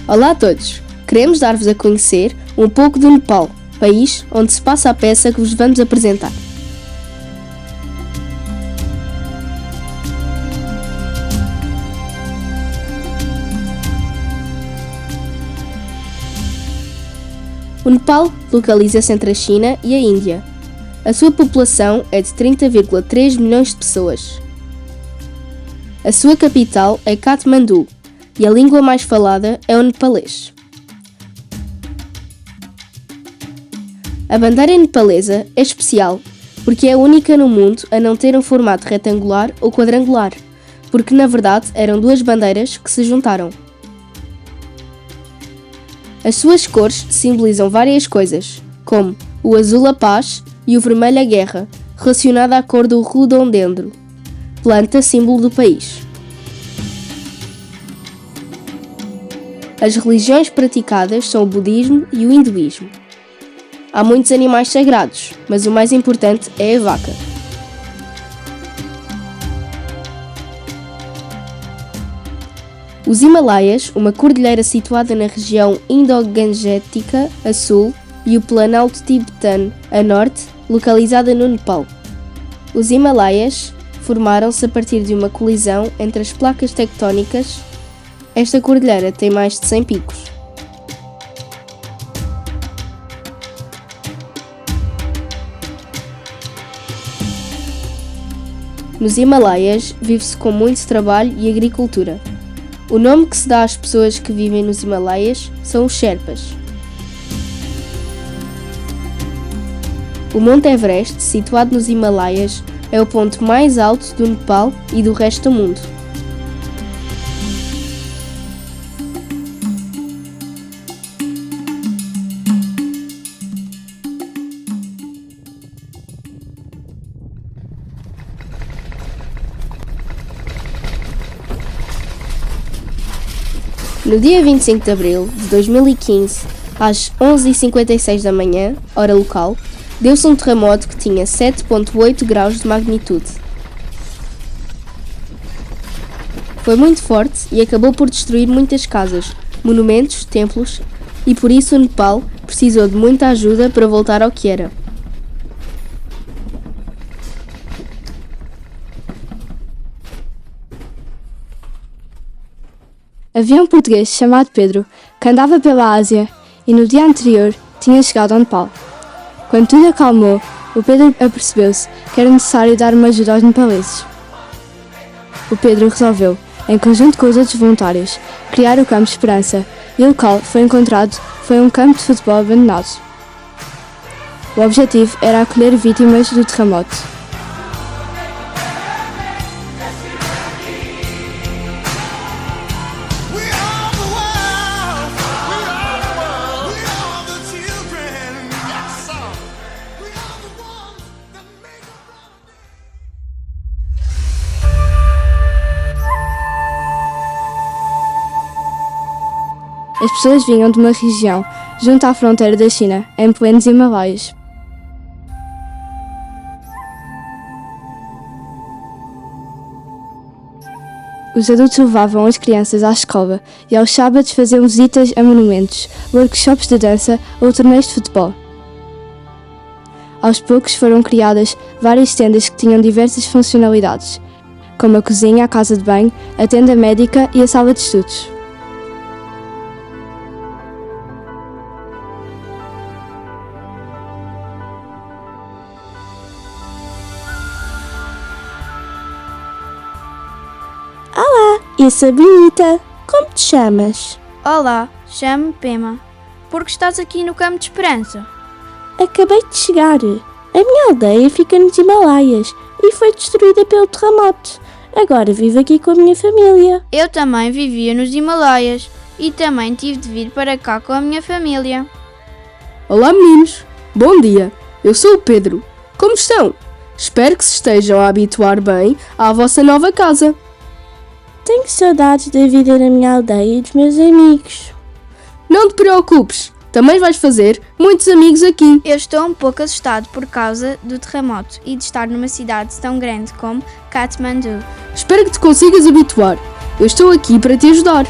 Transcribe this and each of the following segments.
Olá a todos! Queremos dar-vos a conhecer um pouco do Nepal, país onde se passa a peça que vos vamos apresentar. O Nepal localiza-se entre a China e a Índia. A sua população é de 30,3 milhões de pessoas. A sua capital é Katmandu e a língua mais falada é o nepalês. A bandeira nepalesa é especial porque é a única no mundo a não ter um formato retangular ou quadrangular, porque na verdade eram duas bandeiras que se juntaram. As suas cores simbolizam várias coisas, como o azul a paz e o vermelho a guerra, relacionada à cor do rododendro, planta símbolo do país. As religiões praticadas são o budismo e o hinduísmo. Há muitos animais sagrados, mas o mais importante é a vaca. Os Himalaias, uma cordilheira situada na região Indo-Gangetica a sul e o Planalto Tibetano a norte, localizada no Nepal. Os Himalaias formaram-se a partir de uma colisão entre as placas tectónicas. Esta cordilheira tem mais de 100 picos. Nos Himalaias vive-se com muito trabalho e agricultura. O nome que se dá às pessoas que vivem nos Himalaias são os Sherpas. O Monte Everest, situado nos Himalaias, é o ponto mais alto do Nepal e do resto do mundo. No dia 25 de abril de 2015, às 11h56 da manhã, hora local, deu-se um terremoto que tinha 7,8 graus de magnitude. Foi muito forte e acabou por destruir muitas casas, monumentos, templos, e por isso o Nepal precisou de muita ajuda para voltar ao que era. Havia um português chamado Pedro que andava pela Ásia e no dia anterior tinha chegado ao Nepal. Quando tudo acalmou, o Pedro apercebeu-se que era necessário dar uma ajuda aos nepaleses. O Pedro resolveu, em conjunto com os outros voluntários, criar o Campo Esperança e o local foi encontrado foi um campo de futebol abandonado. O objetivo era acolher vítimas do terremoto. As pessoas vinham de uma região junto à fronteira da China, em plenos Himalaias. Os adultos levavam as crianças à escola e aos sábados faziam visitas a monumentos, workshops de dança ou torneios de futebol. Aos poucos foram criadas várias tendas que tinham diversas funcionalidades, como a cozinha, a casa de banho, a tenda médica e a sala de estudos. Eu sou bonita. Como te chamas? Olá, chamo-me Pema. Por que estás aqui no Campo de Esperança? Acabei de chegar. A minha aldeia fica nos Himalaias e foi destruída pelo terremoto. Agora vivo aqui com a minha família. Eu também vivia nos Himalaias e também tive de vir para cá com a minha família. Olá meninos, bom dia, eu sou o Pedro. Como estão? Espero que se estejam a habituar bem à vossa nova casa. Tenho saudades da vida na minha aldeia e dos meus amigos. Não te preocupes, também vais fazer muitos amigos aqui. Eu estou um pouco assustado por causa do terremoto e de estar numa cidade tão grande como Katmandu. Espero que te consigas habituar. Eu estou aqui para te ajudar.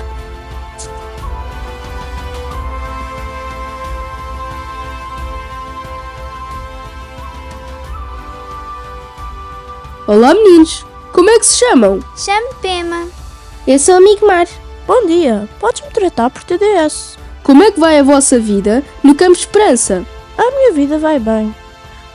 Olá meninos, como é que se chamam? Chame-me Pema. Eu sou o amigo Mar. Bom dia, podes-me tratar por TDS. Como é que vai a vossa vida no Campo Esperança? A minha vida vai bem,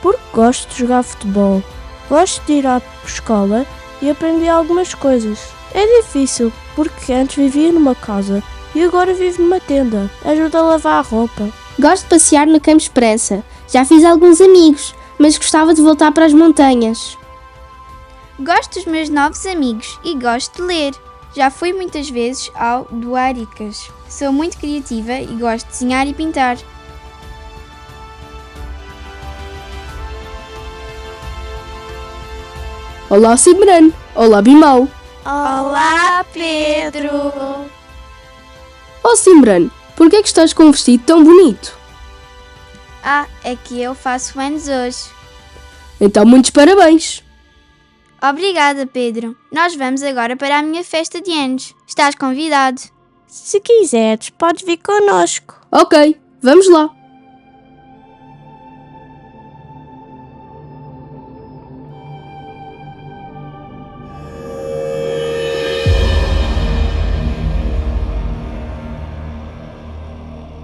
porque gosto de jogar futebol, gosto de ir à escola e aprendi algumas coisas. É difícil, porque antes vivia numa casa e agora vivo numa tenda. Ajuda a lavar a roupa. Gosto de passear no Campo Esperança. Já fiz alguns amigos, mas gostava de voltar para as montanhas. Gosto dos meus novos amigos e gosto de ler. Já fui muitas vezes ao do Aricas. Sou muito criativa e gosto de desenhar e pintar. Olá Simran. Olá Bimal. Olá, Pedro! Oh Simran, por que é que estás com um vestido tão bonito? Ah, é que eu faço anos hoje. Então muitos parabéns. Obrigada, Pedro. Nós vamos agora para a minha festa de anos. Estás convidado. Se quiseres, podes vir connosco. Ok, vamos lá.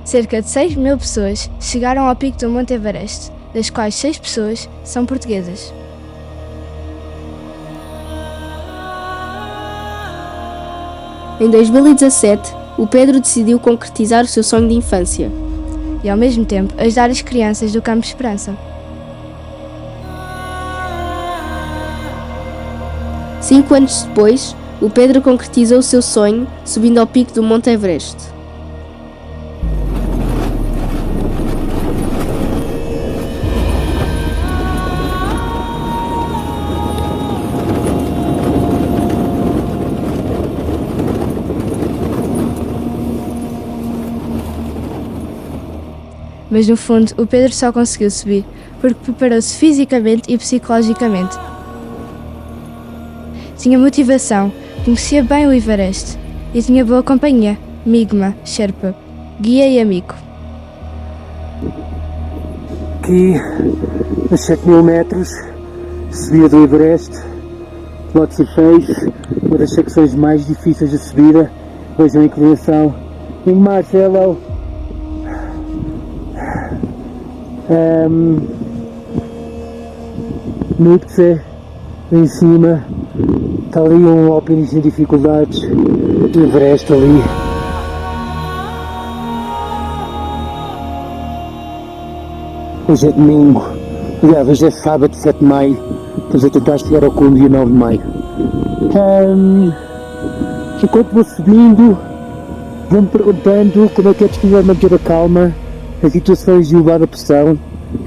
Cerca de 6.000 pessoas chegaram ao pico do Monte Everest, das quais 6 pessoas são portuguesas. Em 2017, o Pedro decidiu concretizar o seu sonho de infância. E ao mesmo tempo ajudar as crianças do Campo Esperança. 5 anos depois, o Pedro concretizou o seu sonho subindo ao pico do Monte Everest. Mas no fundo, o Pedro só conseguiu subir porque preparou-se fisicamente e psicologicamente. Tinha motivação, conhecia bem o Everest e tinha boa companhia, Migma, Sherpa, guia e amigo. Aqui, a 7.000 metros, subida do Everest, Lhotse 6, uma das secções mais difíceis de subida. Vejam a inclinação. Em Marcelo. Nutze, em cima, está ali um alpinista em dificuldades, o Everest ali. Hoje é domingo, aliás, hoje é sábado, 7 de maio, estamos a tentar chegar ao cume dia 9 de maio. Enquanto vou subindo, vou-me perguntando como é que é possível manter a calma em situações de elevada pressão,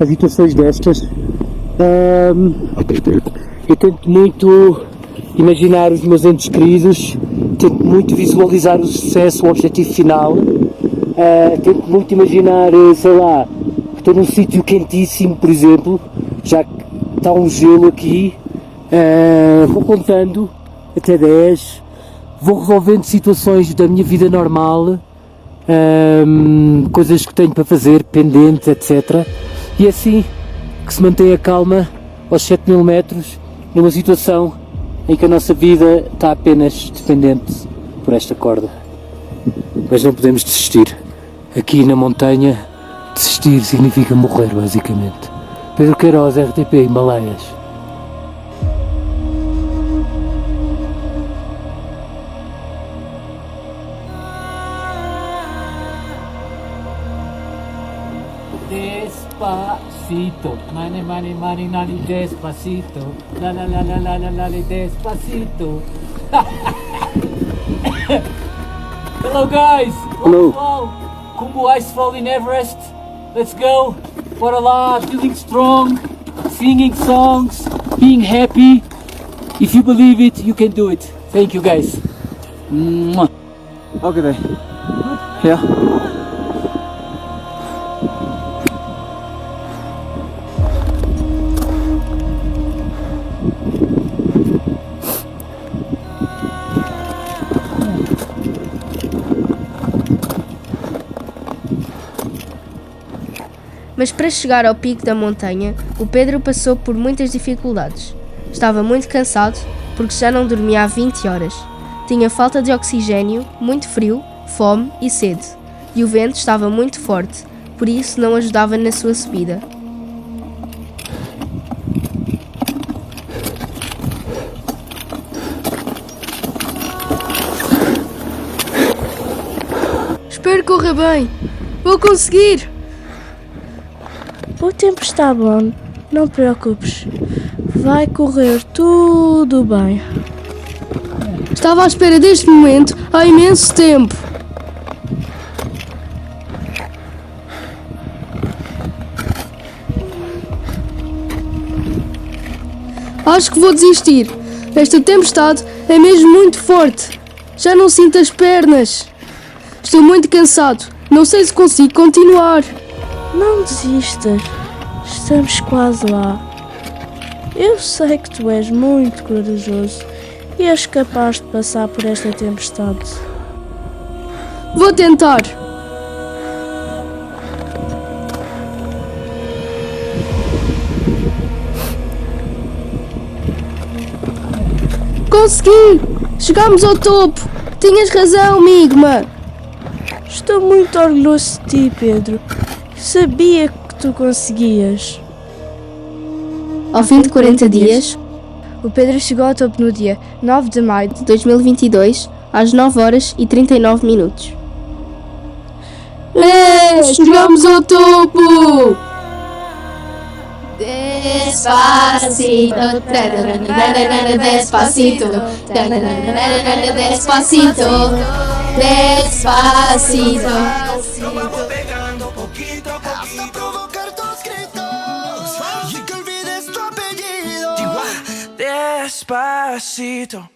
em situações destas. Eu tento muito imaginar os meus entes queridos, tento muito visualizar o sucesso, o objetivo final, tento muito imaginar, sei lá, estou num sítio quentíssimo, por exemplo, já que está um gelo aqui, vou contando até 10, vou resolvendo situações da minha vida normal, coisas que tenho para fazer, pendentes, etc. E é assim que se mantém a calma aos 7.000 metros, numa situação em que a nossa vida está apenas dependente por esta corda. Mas não podemos desistir. Aqui na montanha, desistir significa morrer, basicamente. Pedro Queiroz, RTP, Himalaias. Despacito, money, money, money, money, despacito, la la la la la la la, despacito. Hello guys. Hello. Kumbu Icefall in Everest. Let's go. For Allah, feeling strong, singing songs, being happy. If you believe it, you can do it. Thank you guys. Mwah. Okay then. Yeah. Mas para chegar ao pico da montanha, o Pedro passou por muitas dificuldades. Estava muito cansado porque já não dormia há 20 horas. Tinha falta de oxigênio, muito frio, fome e sede. E o vento estava muito forte, por isso não ajudava na sua subida. Espero que corra bem. Vou conseguir. O tempo está bom, não te preocupes. Vai correr tudo bem. Estava à espera deste momento há imenso tempo. Acho que vou desistir. Esta tempestade é mesmo muito forte. Já não sinto as pernas. Estou muito cansado. Não sei se consigo continuar. Não desistas. Estamos quase lá. Eu sei que tu és muito corajoso e és capaz de passar por esta tempestade. Vou tentar. Consegui! Chegámos ao topo! Tinhas razão, Migma! Estou muito orgulhoso de ti, Pedro. Sabia que tu conseguias. Ao fim de 40 dias, O Pedro chegou ao topo no dia 9 de maio de 2022, às 9 horas e 39 minutos. Chegamos ao topo! Despacito, despacito, despacito, despacito. Vamos pegando poquito a poquito hasta provocar tus gritos y que olvides tu apellido. Despacito.